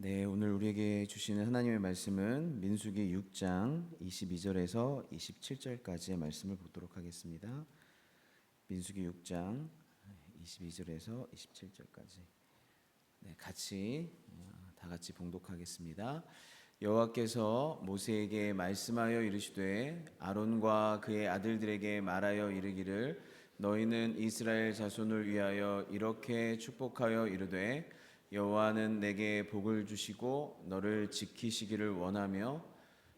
네, 오늘 우리에게 주시는 하나님의 말씀은 민수기 6장 22절에서 27절까지의 말씀을 보도록 하겠습니다. 민수기 6장 22절에서 27절까지. 네, 다 같이 봉독하겠습니다. 여호와께서 모세에게 말씀하여 이르시되 아론과 그의 아들들에게 말하여 이르기를 너희는 이스라엘 자손을 위하여 이렇게 축복하여 이르되 여호와는 내게 복을 주시고 너를 지키시기를 원하며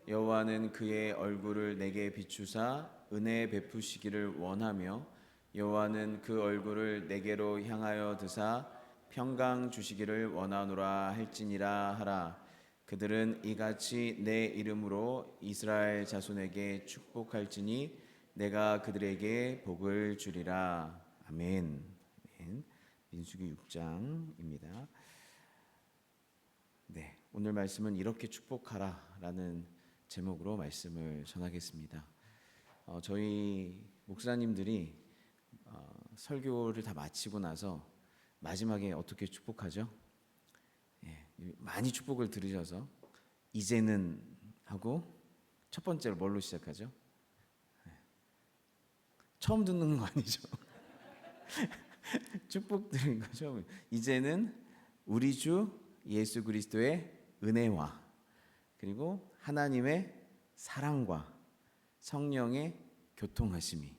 여호와는 그의 얼굴을 내게 비추사 은혜 베푸시기를 원하며 여호와는 그 얼굴을 내게로 향하여 드사 평강 주시기를 원하노라 할지니라 하라. 그들은 이같이 내 이름으로 이스라엘 자손에게 축복할지니 내가 그들에게 복을 주리라. 아멘. 아멘. 민수기 6장입니다. 네, 오늘 말씀은 이렇게 축복하라라는 제목으로 말씀을 전하겠습니다. 저희 목사님들이 설교를 다 마치고 나서 마지막에 어떻게 축복하죠? 많이 축복을 들으셔서 이제는 하고 첫 번째로 뭘로 시작하죠? 처음 듣는 거 아니죠? 축복 드린 거죠. 이제는 우리 주 예수 그리스도의 은혜와 그리고 하나님의 사랑과 성령의 교통하심이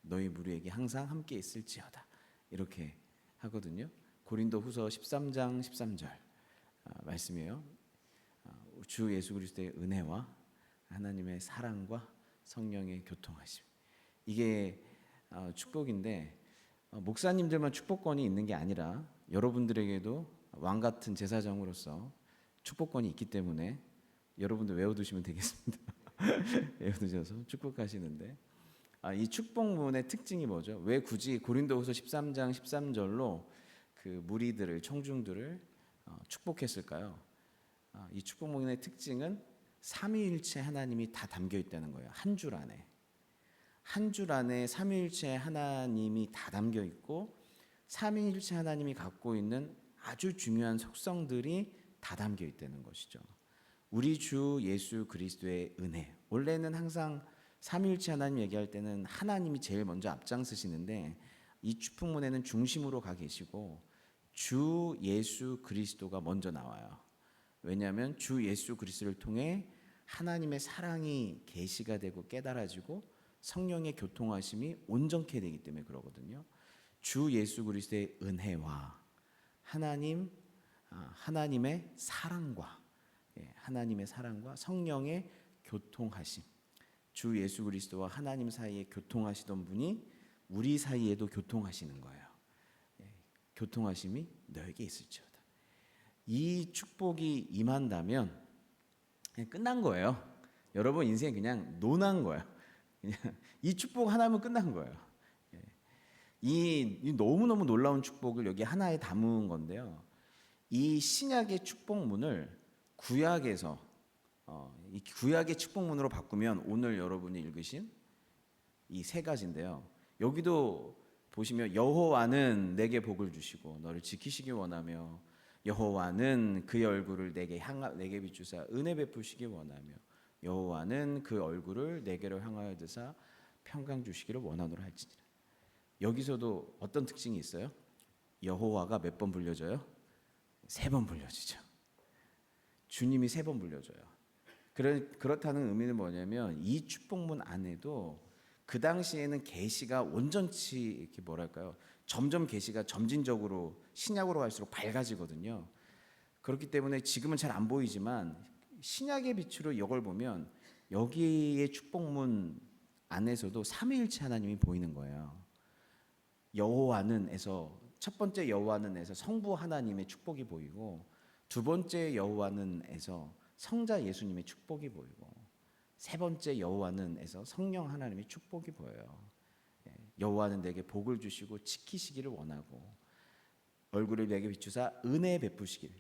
너희 무리에게 항상 함께 있을지어다. 이렇게 하거든요. 고린도후서 13장 13절 말씀이에요. 주 예수 그리스도의 은혜와 하나님의 사랑과 성령의 교통하심. 이게 축복인데 목사님들만 축복권이 있는 게 아니라 여러분들에게도 왕 같은 제사장으로서 축복권이 있기 때문에 여러분들 외워두시면 되겠습니다. 외워두셔서 축복하시는데 이 축복문의 특징이 뭐죠? 왜 굳이 고린도후서 13장 13절로 그 무리들을 청중들을 축복했을까요? 이 축복문의 특징은 삼위일체 하나님이 다 담겨 있다는 거예요. 한 줄 안에. 한 줄 안에 삼위일체 하나님이 다 담겨 있고 삼위일체 하나님이 갖고 있는 아주 중요한 속성들이 다 담겨 있다는 것이죠. 우리 주 예수 그리스도의 은혜. 원래는 항상 삼위일체 하나님 얘기할 때는 하나님이 제일 먼저 앞장서시는데 이 축복문에는 중심으로 가 계시고 주 예수 그리스도가 먼저 나와요. 왜냐하면 주 예수 그리스도를 통해 하나님의 사랑이 계시가 되고 깨달아지고 성령의 교통하심이 온전케 되기 때문에 그러거든요. 주 예수 그리스도의 은혜와 하나님의 사랑과 하나님의 사랑과 성령의 교통하심. 주 예수 그리스도와 하나님 사이에 교통하시던 분이 우리 사이에도 교통하시는 거예요. 교통하심이 너에게 있을지어다. 이 축복이 임한다면 그냥 끝난 거예요. 여러분 인생 그냥 논한 거예요. 그냥 이 축복 하나면 끝난 거예요. 이 너무너무 놀라운 축복을 여기 하나에 담은 건데요. 이 신약의 축복문을 구약에서 이 구약의 축복문으로 바꾸면 오늘 여러분이 읽으신 이 세 가지인데요. 여기도 보시면 여호와는 내게 복을 주시고 너를 지키시기 원하며 여호와는 그의 얼굴을 내게 비추사 은혜 베푸시기 원하며 여호와는 그 얼굴을 내게로 향하여 드사 평강 주시기를 원하노라 할지니라. 여기서도 어떤 특징이 있어요? 여호와가 몇 번 불려져요? 3번 불려지죠. 주님이 3번 불려져요. 그렇다는 의미는 뭐냐면 이 축복문 안에도 그 당시에는 계시가 온전치 이렇게 뭐랄까요? 점점 계시가 점진적으로 신약으로 갈수록 밝아지거든요. 그렇기 때문에 지금은 잘 안 보이지만 신약의 빛으로 이걸 보면 여기의 축복문 안에서도 삼위일체 하나님이 보이는 거예요. 여호와는에서 첫 번째 여호와는에서 성부 하나님의 축복이 보이고 두 번째 여호와는에서 성자 예수님의 축복이 보이고 세 번째 여호와는에서 성령 하나님의 축복이 보여요. 여호와는 내게 복을 주시고 지키시기를 원하고 얼굴을 내게 비추사 은혜 베푸시기를.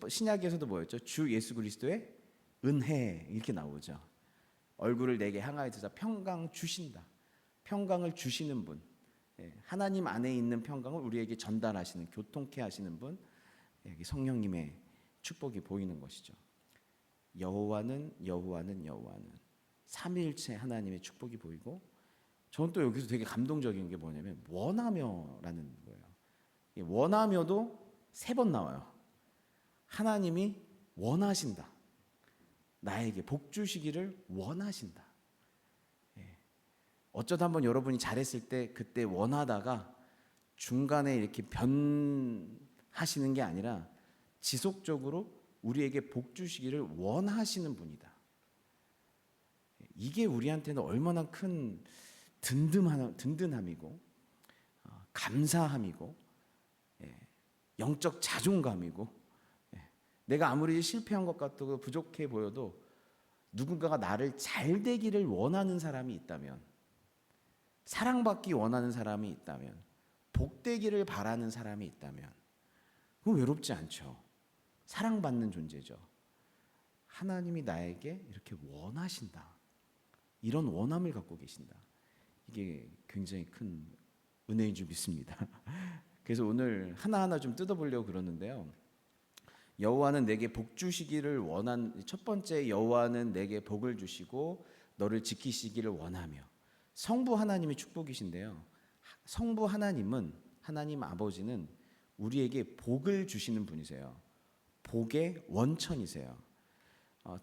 신약에서도 뭐였죠? 주 예수 그리스도의 은혜 이렇게 나오죠. 얼굴을 내게 향하여 드사 평강 주신다. 평강을 주시는 분. 하나님 안에 있는 평강을 우리에게 전달하시는 교통케 하시는 분. 여기 성령님의 축복이 보이는 것이죠. 여호와는 삼위일체 하나님의 축복이 보이고, 저는 또 여기서 되게 감동적인 게 뭐냐면 원하며라는 거예요. 원하며도 3번 나와요. 하나님이 원하신다. 나에게 복 주시기를 원하신다. 어쩌다 한번 여러분이 잘했을 때 그때 원하다가 중간에 이렇게 변하시는 게 아니라 지속적으로 우리에게 복 주시기를 원하시는 분이다. 이게 우리한테는 얼마나 큰 든든함이고 감사함이고 영적 자존감이고, 내가 아무리 실패한 것 같고 부족해 보여도 누군가가 나를 잘 되기를 원하는 사람이 있다면, 사랑받기 원하는 사람이 있다면, 복되기를 바라는 사람이 있다면 그건 외롭지 않죠. 사랑받는 존재죠. 하나님이 나에게 이렇게 원하신다. 이런 원함을 갖고 계신다. 이게 굉장히 큰 은혜인 줄 믿습니다. 그래서 오늘 하나하나 좀 뜯어보려고 그러는데요. 여호와는 내게 복 주시기를 첫 번째, 여호와는 내게 복을 주시고 너를 지키시기를 원하며. 성부 하나님이 축복이신데요. 성부 하나님은, 하나님 아버지는 우리에게 복을 주시는 분이세요. 복의 원천이세요.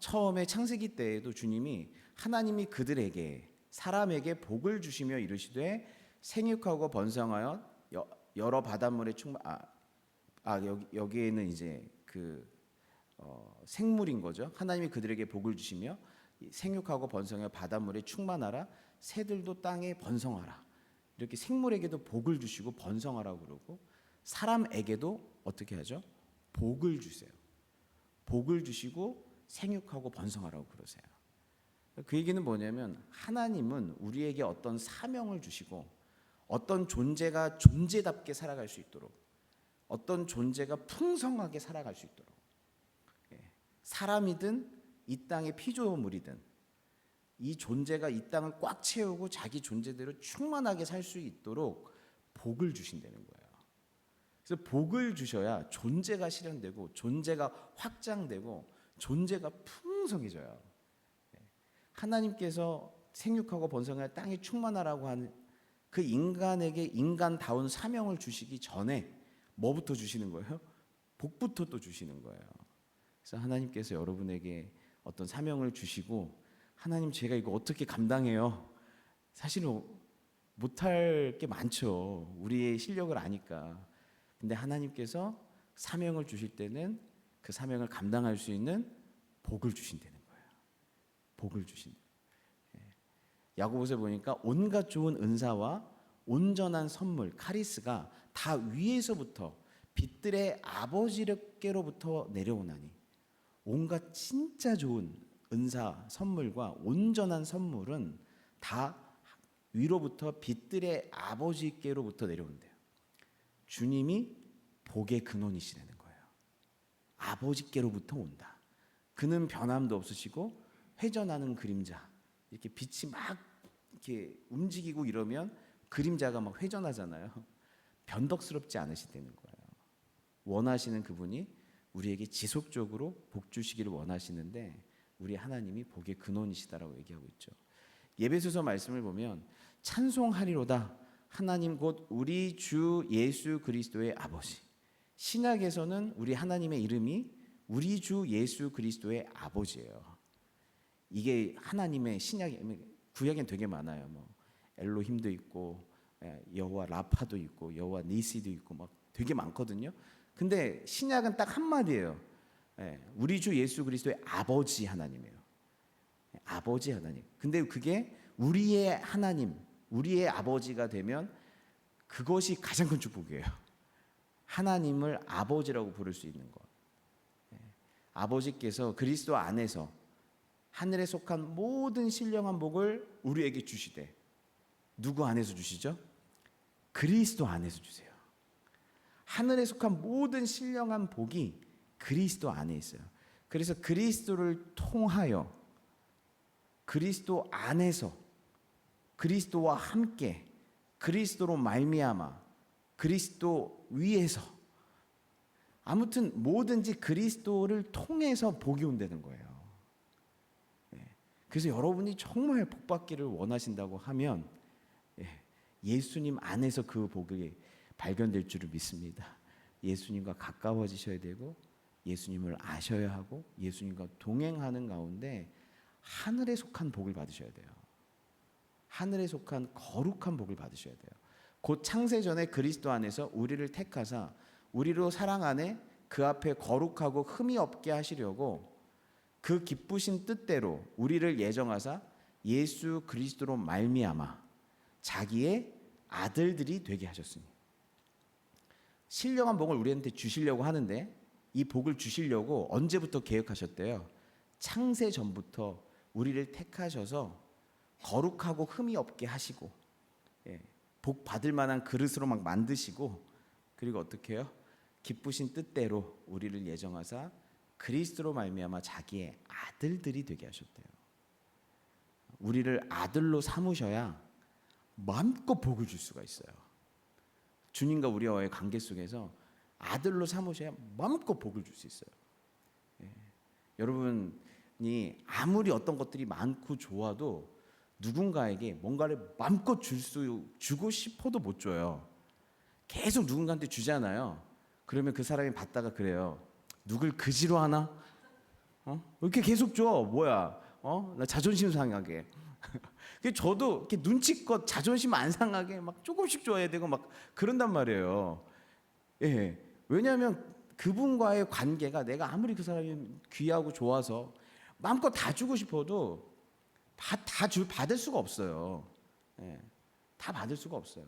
처음에 창세기 때에도 주님이, 하나님이 그들에게, 사람에게 복을 주시며 이르시되 생육하고 번성하여 여러 바닷물에 여기에는 이제 생물인 거죠. 하나님이 그들에게 복을 주시며 생육하고 번성하여 바닷물에 충만하라. 새들도 땅에 번성하라. 이렇게 생물에게도 복을 주시고 번성하라고 그러고, 사람에게도 어떻게 하죠? 복을 주세요. 복을 주시고 생육하고 번성하라고 그러세요. 그 얘기는 뭐냐면, 하나님은 우리에게 어떤 사명을 주시고 어떤 존재가 존재답게 살아갈 수 있도록, 어떤 존재가 풍성하게 살아갈 수 있도록, 사람이든 이 땅의 피조물이든 이 존재가 이 땅을 꽉 채우고 자기 존재대로 충만하게 살 수 있도록 복을 주신다는 거예요. 그래서 복을 주셔야 존재가 실현되고 존재가 확장되고 존재가 풍성해져요. 하나님께서 생육하고 번성하여 땅에 충만하라고 하는 그 인간에게 인간다운 사명을 주시기 전에 뭐부터 주시는 거예요? 복부터 또 주시는 거예요. 그래서 하나님께서 여러분에게 어떤 사명을 주시고, 하나님 제가 이거 어떻게 감당해요? 사실은 못할 게 많죠. 우리의 실력을 아니까. 근데 하나님께서 사명을 주실 때는 그 사명을 감당할 수 있는 복을 주신다는 거예요. 복을 주신다. 야고보서에 보니까 온갖 좋은 은사와 온전한 선물, 카리스가 다 위에서부터 빛들의 아버지께로부터 내려오나니, 온갖 진짜 좋은 은사, 선물과 온전한 선물은 다 위로부터 빛들의 아버지께로부터 내려온대요. 주님이 복의 근원이시라는 거예요. 아버지께로부터 온다. 그는 변함도 없으시고 회전하는 그림자. 이렇게 빛이 막 이렇게 움직이고 이러면 그림자가 막 회전하잖아요. 변덕스럽지 않으시다는 거예요. 원하시는 그분이 우리에게 지속적으로 복 주시기를 원하시는데, 우리 하나님이 복의 근원이시다라고 얘기하고 있죠. 예배소서 말씀을 보면 찬송하리로다 하나님 곧 우리 주 예수 그리스도의 아버지. 신약에서는 우리 하나님의 이름이 우리 주 예수 그리스도의 아버지예요. 이게 하나님의 구약엔 되게 많아요. 뭐 엘로힘도 있고 여호와 라파도 있고 여호와 니시도 있고 막 되게 많거든요. 근데 신약은 딱 한마디예요. 우리 주 예수 그리스도의 아버지 하나님이에요. 아버지 하나님. 근데 그게 우리의 하나님, 우리의 아버지가 되면 그것이 가장 큰 축복이에요. 하나님을 아버지라고 부를 수 있는 것. 아버지께서 그리스도 안에서 하늘에 속한 모든 신령한 복을 우리에게 주시되, 누구 안에서 주시죠? 그리스도 안에서 주세요. 하늘에 속한 모든 신령한 복이 그리스도 안에 있어요. 그래서 그리스도를 통하여, 그리스도 안에서, 그리스도와 함께, 그리스도로 말미암아, 그리스도 위에서 아무튼 뭐든지 그리스도를 통해서 복이 온다는 거예요. 그래서 여러분이 정말 복 받기를 원하신다고 하면 예수님 안에서 그 복이 발견될 줄을 믿습니다. 예수님과 가까워지셔야 되고 예수님을 아셔야 하고 예수님과 동행하는 가운데 하늘에 속한 복을 받으셔야 돼요. 하늘에 속한 거룩한 복을 받으셔야 돼요. 곧 창세전에 그리스도 안에서 우리를 택하사 우리로 사랑 안에 그 앞에 거룩하고 흠이 없게 하시려고 그 기쁘신 뜻대로 우리를 예정하사 예수 그리스도로 말미암아 자기의 아들들이 되게 하셨으니. 신령한 복을 우리한테 주시려고 하는데 이 복을 주시려고 언제부터 계획하셨대요? 창세 전부터 우리를 택하셔서 거룩하고 흠이 없게 하시고 복 받을 만한 그릇으로 막 만드시고 그리고 어떻게 해요? 기쁘신 뜻대로 우리를 예정하사 그리스도로 말미암아 자기의 아들들이 되게 하셨대요. 우리를 아들로 삼으셔야 마음껏 복을 줄 수가 있어요. 주님과 우리와의 관계 속에서 아들로 삼으셔야 마음껏 복을 줄 수 있어요. 여러분이 아무리 어떤 것들이 많고 좋아도 누군가에게 뭔가를 마음껏 주고 싶어도 못 줘요. 계속 누군가한테 주잖아요. 그러면 그 사람이 받다가 그래요. 누굴 그지로 하나? 왜 이렇게 계속 줘? 뭐야? 나 자존심 상하게. 저도 이렇게 눈치껏 자존심 안 상하게 막 조금씩 줘야 되고 막 그런단 말이에요. 왜냐하면 그분과의 관계가 내가 아무리 그 사람이 귀하고 좋아서 마음껏 다 주고 싶어도 받을 수가 없어요. 다 받을 수가 없어요.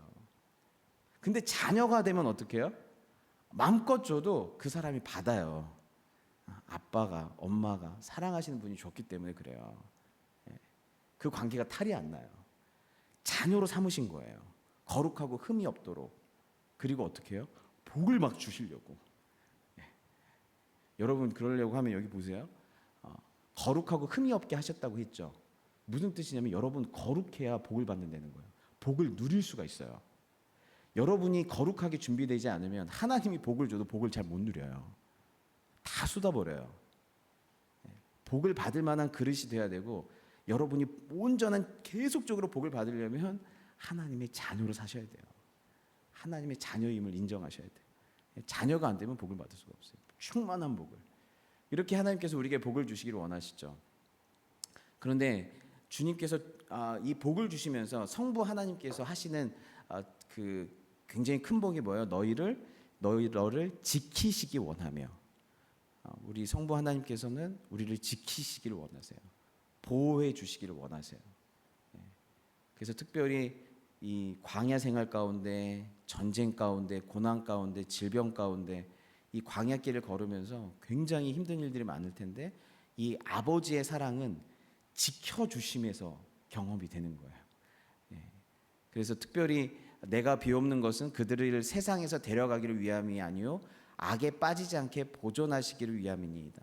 근데 자녀가 되면 어떻게 해요? 마음껏 줘도 그 사람이 받아요. 아빠가, 엄마가 사랑하시는 분이 줬기 때문에 그래요. 그 관계가 탈이 안 나요. 자녀로 삼으신 거예요. 거룩하고 흠이 없도록. 그리고 어떻게 해요? 복을 막 주시려고. 여러분 그러려고 하면 여기 보세요. 거룩하고 흠이 없게 하셨다고 했죠. 무슨 뜻이냐면 여러분 거룩해야 복을 받는다는 거예요. 복을 누릴 수가 있어요. 여러분이 거룩하게 준비되지 않으면 하나님이 복을 줘도 복을 잘 못 누려요. 다 쏟아버려요. 복을 받을 만한 그릇이 돼야 되고 여러분이 온전한 계속적으로 복을 받으려면 하나님의 자녀로 사셔야 돼요. 하나님의 자녀임을 인정하셔야 돼요. 자녀가 안 되면 복을 받을 수가 없어요. 충만한 복을. 이렇게 하나님께서 우리에게 복을 주시기를 원하시죠. 그런데 주님께서 이 복을 주시면서 성부 하나님께서 하시는 그 굉장히 큰 복이 뭐예요? 너를 지키시기 원하며. 우리 성부 하나님께서는 우리를 지키시기를 원하세요. 보호해 주시기를 원하세요. 그래서 특별히 이 광야 생활 가운데, 전쟁 가운데, 고난 가운데, 질병 가운데 이 광야길을 걸으면서 굉장히 힘든 일들이 많을 텐데 이 아버지의 사랑은 지켜주심에서 경험이 되는 거예요. 그래서 특별히 내가 비옵는 것은 그들을 세상에서 데려가기를 위함이 아니요 악에 빠지지 않게 보존하시기를 위함이니이다.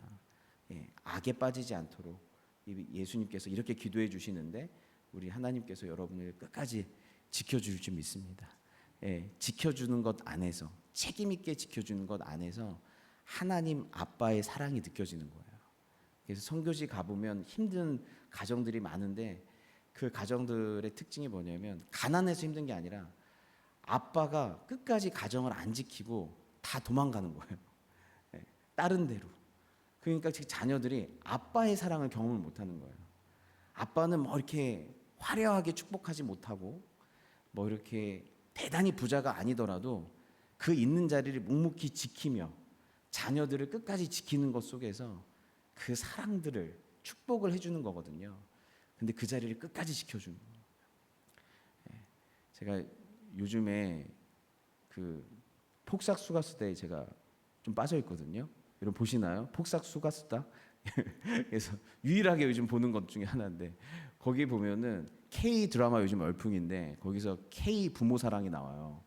악에 빠지지 않도록 예수님께서 이렇게 기도해 주시는데 우리 하나님께서 여러분을 끝까지 지켜줄 줄 믿습니다. 지켜주는 것 안에서 책임 있게 지켜주는 것 안에서 하나님 아빠의 사랑이 느껴지는 거예요. 그래서 선교지 가보면 힘든 가정들이 많은데 그 가정들의 특징이 뭐냐면 가난해서 힘든 게 아니라 아빠가 끝까지 가정을 안 지키고 다 도망가는 거예요. 다른 데로. 그러니까 자녀들이 아빠의 사랑을 경험을 못하는 거예요. 아빠는 뭐 이렇게 화려하게 축복하지 못하고 뭐 이렇게 대단히 부자가 아니더라도 그 있는 자리를 묵묵히 지키며 자녀들을 끝까지 지키는 것 속에서 그 사랑들을 축복을 해주는 거거든요. 근데 그 자리를 끝까지 지켜주는 거예요. 제가 요즘에 그 폭삭수가수다에 제가 좀 빠져 있거든요. 여러분 보시나요? 폭삭수가수다. 그래서 유일하게 요즘 보는 것 중에 하나인데 거기 보면은 K 드라마 요즘 열풍인데 거기서 K 부모 사랑이 나와요.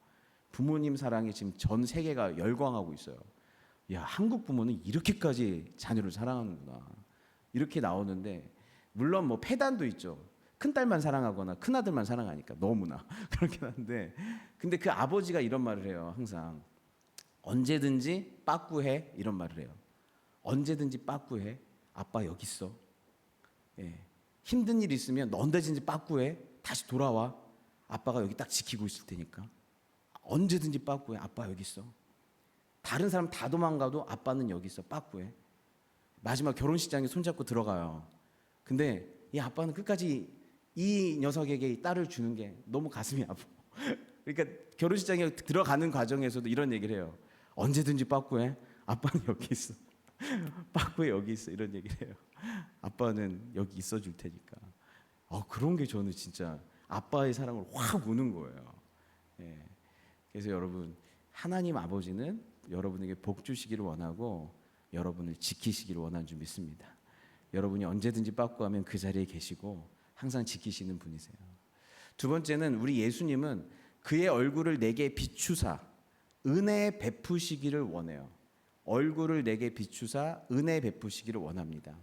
부모님 사랑이 지금 전 세계가 열광하고 있어요. 야, 한국 부모는 이렇게까지 자녀를 사랑하는구나. 이렇게 나오는데 물론 뭐 패단도 있죠. 큰 딸만 사랑하거나 큰 아들만 사랑하니까 너무나 그렇긴 한데 근데 그 아버지가 이런 말을 해요. 항상 언제든지 빠꾸해 이런 말을 해요. 언제든지 빠꾸해. 아빠 여기 있어. 예. 힘든 일 있으면 너 언제든지 빠꾸해. 다시 돌아와. 아빠가 여기 딱 지키고 있을 테니까. 언제든지 빠꾸해. 아빠 여기 있어. 다른 사람 다 도망가도 아빠는 여기 있어. 빠꾸해. 마지막 결혼식장에 손잡고 들어가요. 근데 이 아빠는 끝까지 이 녀석에게 이 딸을 주는 게 너무 가슴이 아파. 그러니까 결혼식장에 들어가는 과정에서도 이런 얘기를 해요. 언제든지 빠꾸해. 아빠는 여기 있어. 빠꾸해 여기 있어. 이런 얘기를 해요. 아빠는 여기 있어 줄 테니까. 그런 게 저는 진짜 아빠의 사랑을 확 우는 거예요. 예. 그래서 여러분, 하나님 아버지는 여러분에게 복 주시기를 원하고 여러분을 지키시기를 원하는 줄 믿습니다. 여러분이 언제든지 빠꾸하면 그 자리에 계시고 항상 지키시는 분이세요. 두 번째는 우리 예수님은 그의 얼굴을 내게 비추사 은혜 베푸시기를 원해요. 얼굴을 내게 비추사 은혜 베푸시기를 원합니다.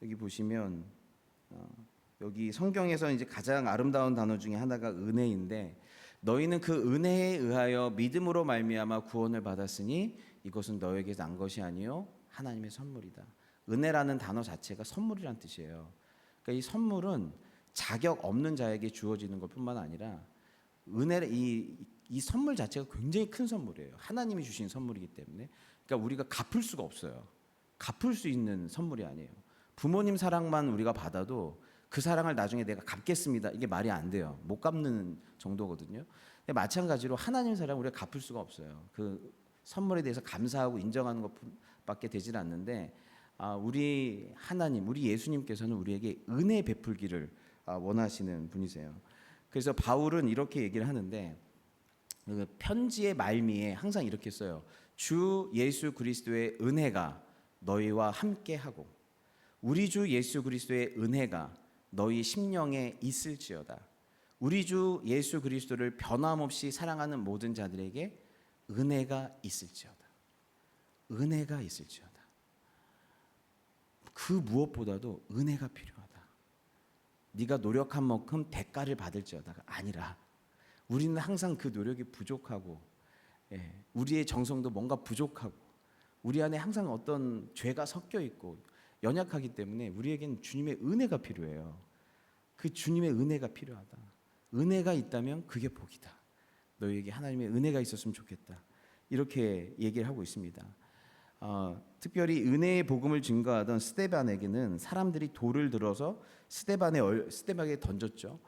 여기 보시면 여기 성경에서 이제 가장 아름다운 단어 중에 하나가 은혜인데, 너희는 그 은혜에 의하여 믿음으로 말미암아 구원을 받았으니 이것은 너에게 난 것이 아니요 하나님의 선물이다. 은혜라는 단어 자체가 선물이란 뜻이에요. 그러니까 이 선물은 자격 없는 자에게 주어지는 것뿐만 아니라 이 선물 자체가 굉장히 큰 선물이에요. 하나님이 주신 선물이기 때문에. 그러니까 우리가 갚을 수가 없어요. 갚을 수 있는 선물이 아니에요. 부모님 사랑만 우리가 받아도 그 사랑을 나중에 내가 갚겠습니다. 이게 말이 안 돼요. 못 갚는 정도거든요. 근데 마찬가지로 하나님 사랑 우리가 갚을 수가 없어요. 그 선물에 대해서 감사하고 인정하는 것밖에 되질 않는데, 우리 하나님, 우리 예수님께서는 우리에게 은혜 베풀기를 원하시는 분이세요. 그래서 바울은 이렇게 얘기를 하는데, 그 편지의 말미에 항상 이렇게 써요. 주 예수 그리스도의 은혜가 너희와 함께하고 우리 주 예수 그리스도의 은혜가 너희 심령에 있을지어다. 우리 주 예수 그리스도를 변함없이 사랑하는 모든 자들에게 은혜가 있을지어다. 은혜가 있을지어다. 그 무엇보다도 은혜가 필요하다. 네가 노력한 만큼 대가를 받을지어다가 아니라, 우리는 항상 그 노력이 부족하고, 우리의 정성도 뭔가 부족하고, 우리 안에 항상 어떤 죄가 섞여 있고 연약하기 때문에 우리에겐 주님의 은혜가 필요해요. 그 주님의 은혜가 필요하다. 은혜가 있다면 그게 복이다. 너희에게 하나님의 은혜가 있었으면 좋겠다. 이렇게 얘기를 하고 있습니다. 특별히 은혜의 복음을 증거하던 스데반에게는 사람들이 돌을 들어서 스데반에게 던졌죠.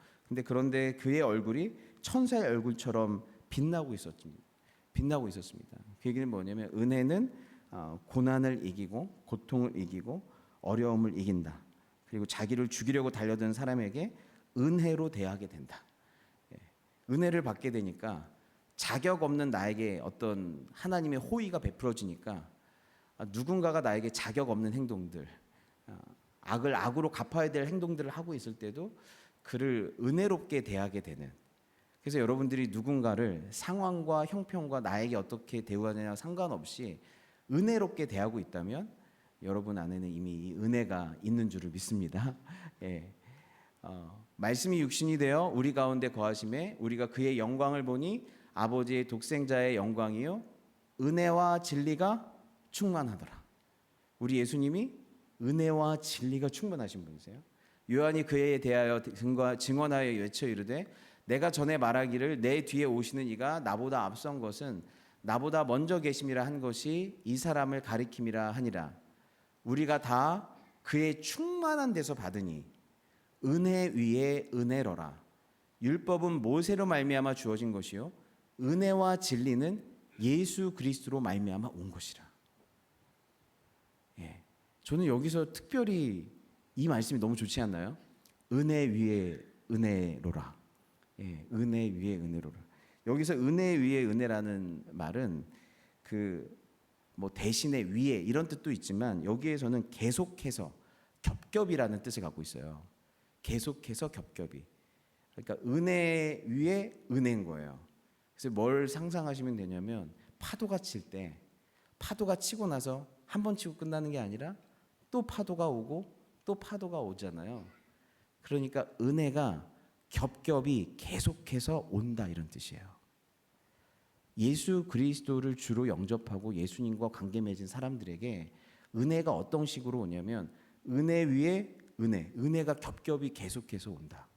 그런데 그의 얼굴이 천사의 얼굴처럼 빛나고 있었습니다. 그 얘기는 뭐냐면, 은혜는 고난을 이기고 고통을 이기고 어려움을 이긴다. 그리고 자기를 죽이려고 달려든 사람에게 은혜로 대하게 된다. 은혜를 받게 되니까 자격 없는 나에게 어떤 하나님의 호의가 베풀어지니까, 누군가가 나에게 자격 없는 행동들, 악을 악으로 갚아야 될 행동들을 하고 있을 때도 그를 은혜롭게 대하게 되는. 그래서 여러분들이 누군가를 상황과 형편과 나에게 어떻게 대우하느냐 상관없이 은혜롭게 대하고 있다면 여러분 안에는 이미 이 은혜가 있는 줄을 믿습니다. 말씀이 육신이 되어 우리 가운데 거하심에 우리가 그의 영광을 보니 아버지의 독생자의 영광이요 은혜와 진리가 충만하더라. 우리 예수님이 은혜와 진리가 충만하신 분이세요. 요한이 그에 대하여 증언하여 외쳐 이르되, 내가 전에 말하기를 내 뒤에 오시는 이가 나보다 앞선 것은 나보다 먼저 계심이라 한 것이 이 사람을 가리킴이라 하니라. 우리가 다 그의 충만한 데서 받으니 은혜 위에 은혜로라. 율법은 모세로 말미암아 주어진 것이요 은혜와 진리는 예수 그리스도로 말미암아 온 것이라. 저는 여기서 특별히 이 말씀이 너무 좋지 않나요? 은혜 위에 은혜로라. 은혜 위에 은혜로라. 여기서 은혜 위에 은혜라는 말은 대신에 위에 이런 뜻도 있지만, 여기에서는 계속해서 겹겹이라는 뜻을 갖고 있어요. 계속해서 겹겹이. 그러니까 은혜 위에 은혜인 거예요. 그래서 뭘 상상하시면 되냐면, 파도가 칠 때, 파도가 치고 나서 한 번 치고 끝나는 게 아니라 또 파도가 오고 또 파도가 오잖아요. 그러니까 은혜가 겹겹이 계속해서 온다, 이런 뜻이에요. 예수 그리스도를 주로 영접하고 예수님과 관계 맺은 사람들에게 은혜가 어떤 식으로 오냐면 은혜 위에 은혜, 은혜가 겹겹이 계속해서 온다.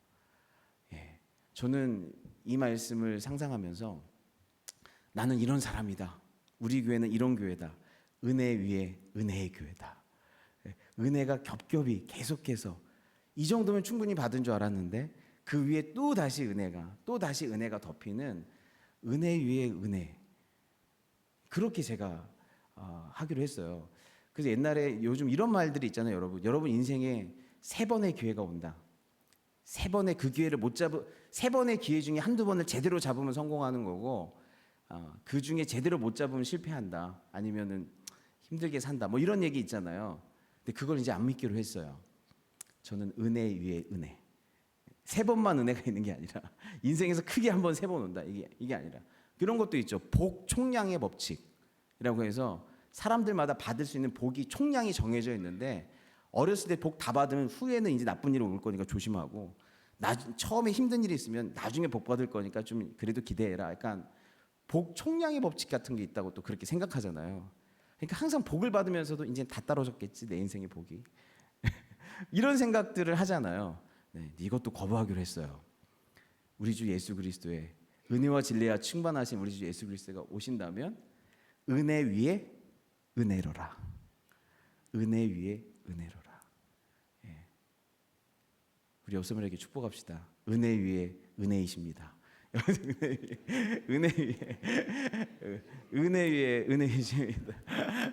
예, 저는 이 말씀을 상상하면서 나는 이런 사람이다. 우리 교회는 이런 교회다. 은혜 위에 은혜의 교회다. 예, 은혜가 겹겹이 계속해서 이 정도면 충분히 받은 줄 알았는데 그 위에 또 다시 은혜가 덮이는 은혜 위에 은혜. 그렇게 제가 하기로 했어요. 그래서 옛날에 요즘 이런 말들이 있잖아요, 여러분. 여러분 인생에 3번의 기회가 온다. 3번의 그 기회를 못 잡으 3번의 기회 중에 한두 번을 제대로 잡으면 성공하는 거고 그 중에 제대로 못 잡으면 실패한다. 아니면은 힘들게 산다. 뭐 이런 얘기 있잖아요. 근데 그걸 이제 안 믿기로 했어요. 저는 은혜 위에 은혜. 3번만 은혜가 있는 게 아니라 인생에서 크게 한 번 3번 온다. 이게 아니라 그런 것도 있죠. 복 총량의 법칙이라고 해서 사람들마다 받을 수 있는 복이 총량이 정해져 있는데 어렸을 때 복 다 받으면 후에는 이제 나쁜 일이 올 거니까 조심하고 처음에 힘든 일이 있으면 나중에 복 받을 거니까 좀 그래도 기대해라. 약간 복 총량의 법칙 같은 게 있다고 또 그렇게 생각하잖아요. 그러니까 항상 복을 받으면서도 이제 다 떨어졌겠지 내 인생의 복이. 이런 생각들을 하잖아요. 네, 이것도 거부하기로 했어요. 우리 주 예수 그리스도의 은혜와 진리와 충만하신 우리 주 예수 그리스도가 오신다면 은혜 위에 은혜로라. 은혜 위에 은혜로라. 예. 우리 옆사람에게 축복합시다. 은혜 위에 은혜이십니다. 은혜 위에 은혜이십니다.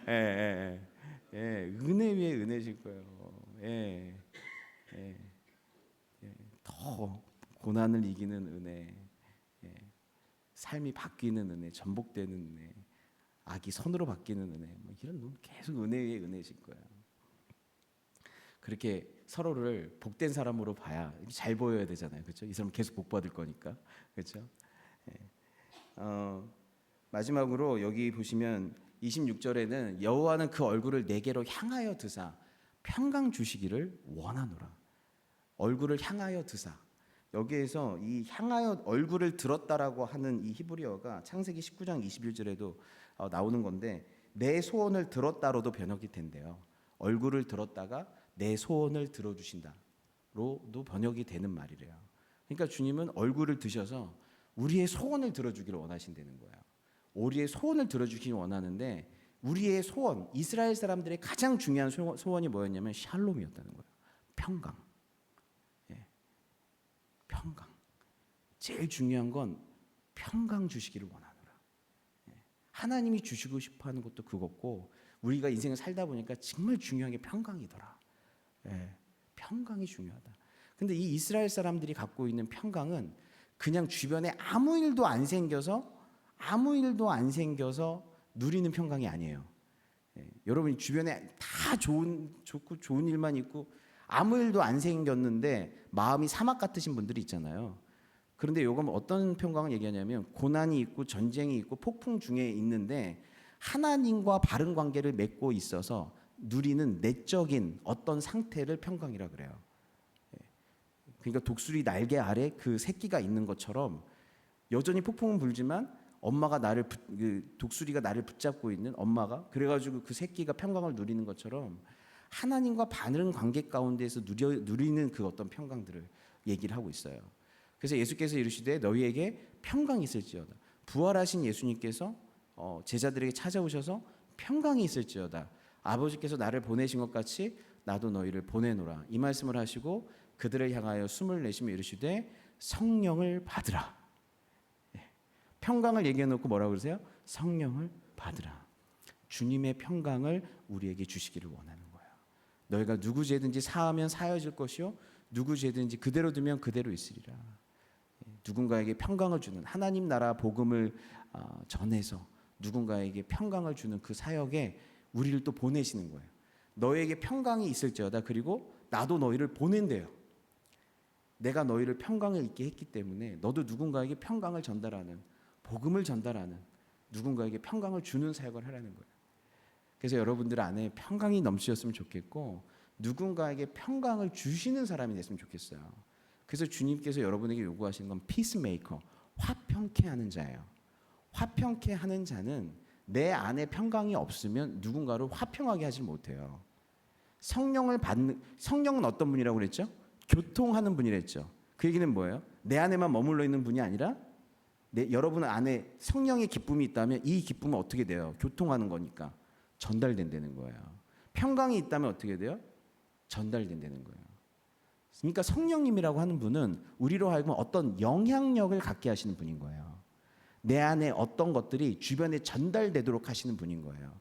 예. 은혜 위에 은혜실 거예요. 예. 더 고난을 이기는 은혜, 삶이 바뀌는 은혜, 전복되는 은혜, 악이 선으로 바뀌는 은혜, 뭐 이런 계속 은혜 위에 은혜실 거예요. 그렇게 서로를 복된 사람으로 봐야 잘 보여야 되잖아요, 그렇죠? 이 사람 계속 복 받을 거니까, 그렇죠? 마지막으로 여기 보시면 26절에는 여호와는 그 얼굴을 내게로 향하여 드사 평강 주시기를 원하노라. 얼굴을 향하여 드사. 여기에서 이 향하여 얼굴을 들었다라고 하는 이 히브리어가 창세기 19장 21절에도 나오는 건데 내 소원을 들었다로도 번역이 된대요. 얼굴을 들었다가 내 소원을 들어주신다로도 번역이 되는 말이래요. 그러니까 주님은 얼굴을 드셔서 우리의 소원을 들어주기를 원하신다는 거예요. 우리의 소원을 들어주기를 원하는데 우리의 소원, 이스라엘 사람들의 가장 중요한 소원이 뭐였냐면 샬롬이었다는 거예요. 평강. 평강. 제일 중요한 건 평강 주시기를 원하노라. 하나님이 주시고 싶어하는 것도 그것고 우리가 인생을 살다 보니까 정말 중요한 게 평강이더라. 평강이 중요하다. 근데 이 이스라엘 사람들이 갖고 있는 평강은 그냥 주변에 아무 일도 안 생겨서 누리는 평강이 아니에요. 여러분 주변에 다 좋고 좋은 일만 있고 아무 일도 안 생겼는데 마음이 사막 같으신 분들이 있잖아요. 그런데 요건 어떤 평강을 얘기하냐면 고난이 있고 전쟁이 있고 폭풍 중에 있는데 하나님과 바른 관계를 맺고 있어서 누리는 내적인 어떤 상태를 평강이라 그래요. 그러니까 독수리 날개 아래 그 새끼가 있는 것처럼 여전히 폭풍은 불지만 엄마가 독수리가 나를 붙잡고 있는 엄마가 그래가지고 그 새끼가 평강을 누리는 것처럼 하나님과 바른 관계 가운데에서 누리는 그 어떤 평강들을 얘기를 하고 있어요. 그래서 예수께서 이르시되 너희에게 평강이 있을지어다. 부활하신 예수님께서 제자들에게 찾아오셔서 평강이 있을지어다. 아버지께서 나를 보내신 것 같이 나도 너희를 보내노라. 이 말씀을 하시고 그들을 향하여 숨을 내쉬며 이르시되 성령을 받으라. 평강을 얘기해 놓고 뭐라고 그러세요? 성령을 받으라. 주님의 평강을 우리에게 주시기를 원하는 거예요. 너희가 누구 죄든지 사하면 사여질 것이요 누구 죄든지 그대로 두면 그대로 있으리라. 누군가에게 평강을 주는 하나님 나라 복음을 전해서 누군가에게 평강을 주는 그 사역에 우리를 또 보내시는 거예요. 너에게 평강이 있을지어다. 그리고 나도 너희를 보낸대요. 내가 너희를 평강을 있게 했기 때문에 너도 누군가에게 평강을 전달하는 복음을 전달하는 누군가에게 평강을 주는 사역을 하라는 거예요. 그래서 여러분들 안에 평강이 넘치셨으면 좋겠고 누군가에게 평강을 주시는 사람이 됐으면 좋겠어요. 그래서 주님께서 여러분에게 요구하시는 건 피스메이커, 화평케 하는 자예요. 화평케 하는 자는 내 안에 평강이 없으면 누군가를 화평하게 하지 못해요. 성령은 어떤 분이라고 그랬죠? 교통하는 분이랬죠. 그 얘기는 뭐예요? 내 안에만 머물러 있는 분이 아니라 여러분 안에 성령의 기쁨이 있다면 이 기쁨은 어떻게 돼요? 교통하는 거니까 전달된다는 거예요. 평강이 있다면 어떻게 돼요? 전달된다는 거예요. 그러니까 성령님이라고 하는 분은 우리로 하여금 어떤 영향력을 갖게 하시는 분인 거예요. 내 안에 어떤 것들이 주변에 전달되도록 하시는 분인 거예요.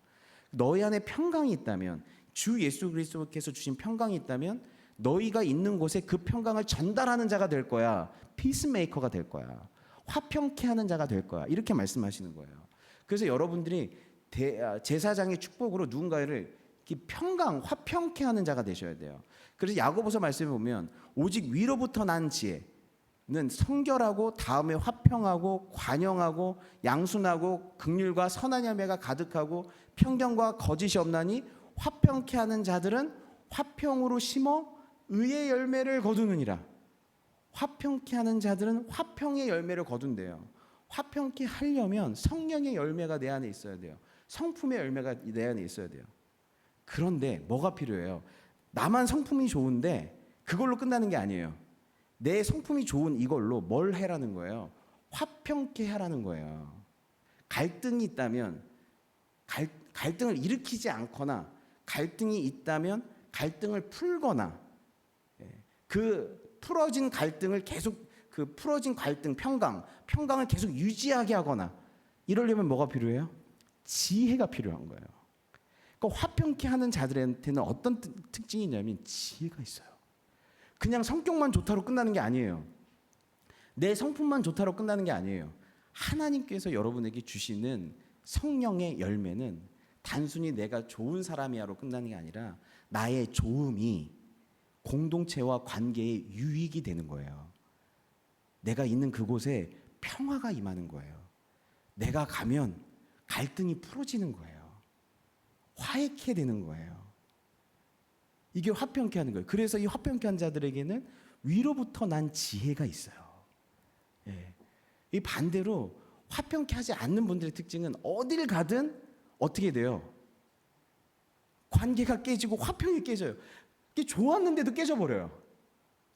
너희 안에 평강이 있다면, 주 예수 그리스도께서 주신 평강이 있다면 너희가 있는 곳에 그 평강을 전달하는 자가 될 거야. 피스메이커가 될 거야. 화평케 하는 자가 될 거야. 이렇게 말씀하시는 거예요. 그래서 여러분들이 제사장의 축복으로 누군가를 화평케 하는 자가 되셔야 돼요. 그래서 야고보서 말씀에 보면 오직 위로부터 난 지혜는 성결하고 다음에 화평하고 관영하고 양순하고 긍휼과 선한 열매가 가득하고 편견과 거짓이 없나니 화평케 하는 자들은 화평으로 심어 의의 열매를 거두느니라. 화평케 하는 자들은 화평의 열매를 거둔대요. 화평케 하려면 성령의 열매가 내 안에 있어야 돼요. 성품의 열매가 내 안에 있어야 돼요. 그런데 뭐가 필요해요? 나만 성품이 좋은데 그걸로 끝나는 게 아니에요. 내 성품이 좋은 이걸로 뭘 해라는 거예요? 화평케 하라는 거예요. 갈등이 있다면 갈등을 일으키지 않거나 갈등이 있다면 갈등을 풀거나 그 풀어진 갈등을 계속 풀어진 갈등 평강을 계속 유지하게 하거나 이러려면 뭐가 필요해요? 지혜가 필요한 거예요. 그러니까 화평케 하는 자들한테는 어떤 특징이 있냐면 지혜가 있어요. 그냥 성격만 좋다로 끝나는 게 아니에요. 내 성품만 좋다로 끝나는 게 아니에요. 하나님께서 여러분에게 주시는 성령의 열매는 단순히 내가 좋은 사람이야로 끝나는 게 아니라 나의 좋음이 공동체와 관계에 유익이 되는 거예요. 내가 있는 그곳에 평화가 임하는 거예요. 내가 가면 갈등이 풀어지는 거예요. 화해케 되는 거예요. 이게 화평케 하는 거예요. 그래서 이 화평케 한 자들에게는 위로부터 난 지혜가 있어요. 예. 이 반대로 화평케 하지 않는 분들의 특징은 어딜 가든 어떻게 돼요? 관계가 깨지고 화평이 깨져요. 이게 좋았는데도 깨져버려요.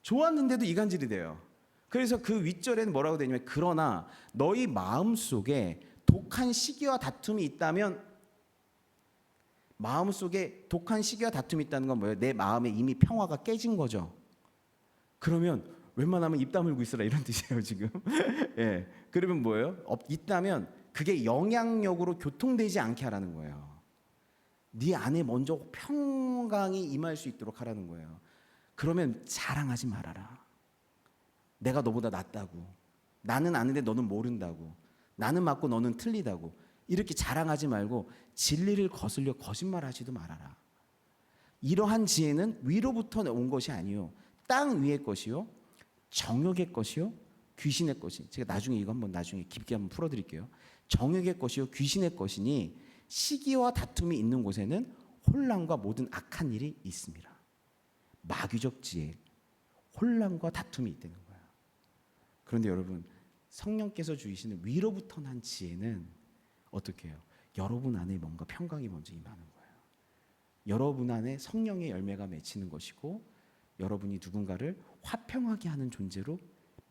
좋았는데도 이간질이 돼요. 그래서 그 윗절에는 뭐라고 되냐면 그러나 너희 마음속에 독한 시기와 다툼이 있다면 마음속에 독한 시기와 다툼이 있다는 건 뭐예요? 내 마음에 이미 평화가 깨진 거죠. 그러면 웬만하면 입 다물고 있으라 이런 뜻이에요 지금. 예. 그러면 뭐예요? 있다면 그게 영향력으로 교통되지 않게 하라는 거예요. 네 안에 먼저 평강이 임할 수 있도록 하라는 거예요. 그러면 자랑하지 말아라. 내가 너보다 낫다고. 나는 아는데 너는 모른다고. 나는 맞고 너는 틀리다고. 이렇게 자랑하지 말고 진리를 거슬려 거짓말하지도 말아라. 이러한 지혜는 위로부터 온 것이 아니요 땅 위의 것이요 정욕의 것이요 귀신의 것이. 제가 나중에 이거 나중에 깊게 한번 풀어드릴게요. 정욕의 것이요 귀신의 것이니 시기와 다툼이 있는 곳에는 혼란과 모든 악한 일이 있습니다. 마귀적 지혜, 혼란과 다툼이 있다는 거예요. 그런데 여러분 성령께서 주시는 위로부터 난 지혜는 어떻게 해요? 여러분 안에 뭔가 평강이 먼저 임하는 거예요. 여러분 안에 성령의 열매가 맺히는 것이고 여러분이 누군가를 화평하게 하는 존재로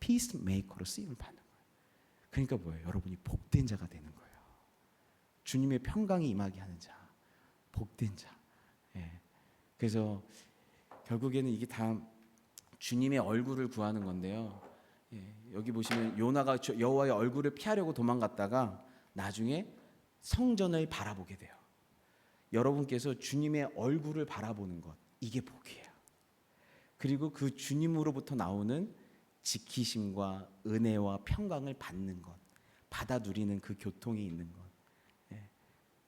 피스메이커로 쓰임을 받는 거예요. 그러니까 뭐예요? 여러분이 복된 자가 되는 거예요. 주님의 평강이 임하게 하는 자, 복된 자. 예. 그래서 결국에는 이게 다 주님의 얼굴을 구하는 건데요. 예. 여기 보시면 요나가 여호와의 얼굴을 피하려고 도망갔다가 나중에 성전을 바라보게 돼요. 여러분께서 주님의 얼굴을 바라보는 것, 이게 복이에요. 그리고 그 주님으로부터 나오는 지키심과 은혜와 평강을 받는 것, 받아 누리는 그 교통이 있는 것. 예.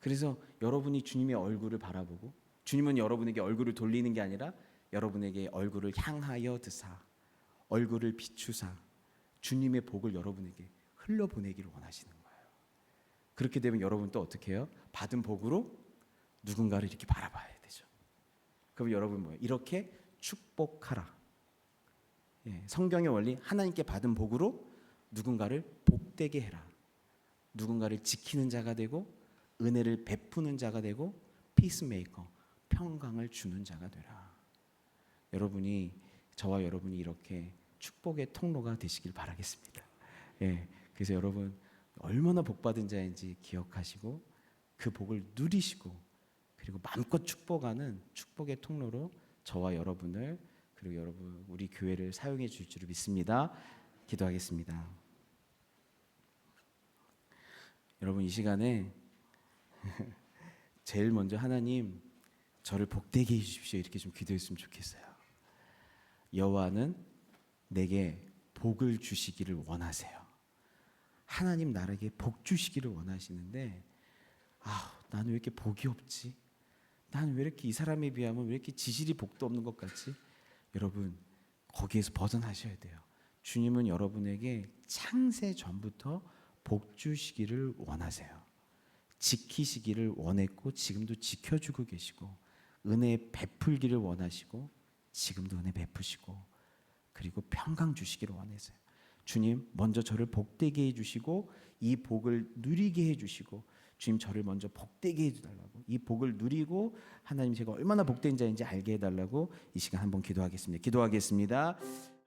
그래서 여러분이 주님의 얼굴을 바라보고 주님은 여러분에게 얼굴을 돌리는 게 아니라 여러분에게 얼굴을 향하여 드사 얼굴을 비추사 주님의 복을 여러분에게 흘려보내기를 원하시는 거예요. 그렇게 되면 여러분 또 어떻게 해요? 받은 복으로 누군가를 이렇게 바라봐야 되죠. 그럼 여러분 뭐예요? 이렇게 축복하라. 예, 성경의 원리 하나님께 받은 복으로 누군가를 복되게 해라. 누군가를 지키는 자가 되고 은혜를 베푸는 자가 되고 피스메이커, 평강을 주는 자가 되라. 저와 여러분이 이렇게 축복의 통로가 되시길 바라겠습니다. 예, 그래서 여러분 얼마나 복받은 자인지 기억하시고 그 복을 누리시고 그리고 마음껏 축복하는 축복의 통로로 저와 여러분을 그리고 여러분 우리 교회를 사용해 줄 줄 믿습니다. 기도하겠습니다. 여러분 이 시간에 제일 먼저 하나님 저를 복되게 해 주십시오 이렇게 좀 기도했으면 좋겠어요. 여호와는 내게 복을 주시기를 원하세요. 하나님 나에게 복 주시기를 원하시는데 나는 왜 이렇게 복이 없지? 나는 왜 이렇게 이 사람에 비하면 왜 이렇게 지질이 복도 없는 것 같지? 여러분 거기에서 벗어나셔야 돼요. 주님은 여러분에게 창세 전부터 복 주시기를 원하세요. 지키시기를 원했고 지금도 지켜주고 계시고 은혜 베풀기를 원하시고 지금도 은혜 베푸시고 그리고 평강 주시기를 원하세요. 주님 먼저 저를 복되게 해주시고 이 복을 누리게 해주시고 주님 저를 먼저 복되게 해달라고 이 복을 누리고 하나님 제가 얼마나 복된 자인지 알게 해달라고 이 시간 한번 기도하겠습니다.